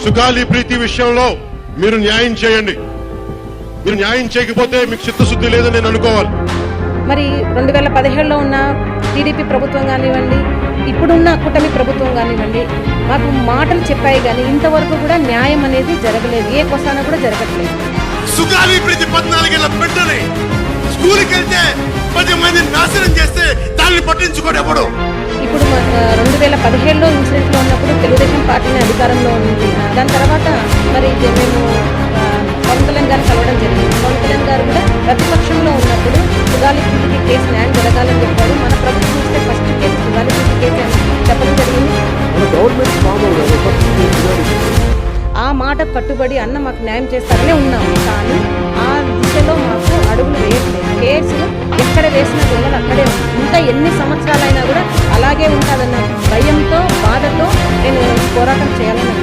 సుగాలి ప్రీతి విషయంలో మీరు న్యాయం చేయండి. మీరు న్యాయం చేయకపోతే మీకు చిత్తశుద్ధి లేదని నేను అనుకోవాలి. మరి 2017లో ఉన్న టీడీపీ ప్రభుత్వం కానివ్వండి, ఇప్పుడున్న కూటమి ప్రభుత్వం కానివ్వండి, మాకు మాటలు చెప్పాయి కానీ ఇంతవరకు కూడా న్యాయం అనేది జరగలేదు. ఏ కొసాన కూడా జరగట్లేదు. సుగాలి ప్రీతి 14 ఏళ్ల బిడ్డని స్కూల్కి వెళ్తే 10 మందిని నాశనం చేస్తే దాన్ని పట్టించుకోడు ఎవడు. ఇప్పుడు 2017లో ఇన్సిడెంట్లో ఉన్నప్పుడు తెలుగుదేశం పార్టీని అధికారంలో ఉంది. దాని తర్వాత మరి మేము పవన్ కళ్యాణ్ గారిని కలవడం జరిగింది. పవన్ కళ్యాణ్ గారు కూడా ప్రతిపక్షంలో ఉన్నప్పుడు సుగాలి ప్రీతికి కేసు న్యాయం జరగాలని చెప్పారు. మన ప్రభుత్వం ఇస్తే ఫస్ట్ కేసు సుగాలి ప్రీతి కేసు అని చెప్పడం జరిగింది. ఆ మాట కట్టుబడి అన్న మాకు న్యాయం చేస్తారనే ఉన్నాము. కానీ ఆ దిశలో మాకు అడుగులు వేయట్లేదు. కేసులు ఎక్కడ వేసిన దొంగలు అక్కడే ఉంది. ఇంకా ఎన్ని సంవత్సరాలైనా కూడా అలాగే ఉంటుందన్న భయంతో, బాధతో నేను పోరాటం చేయాలని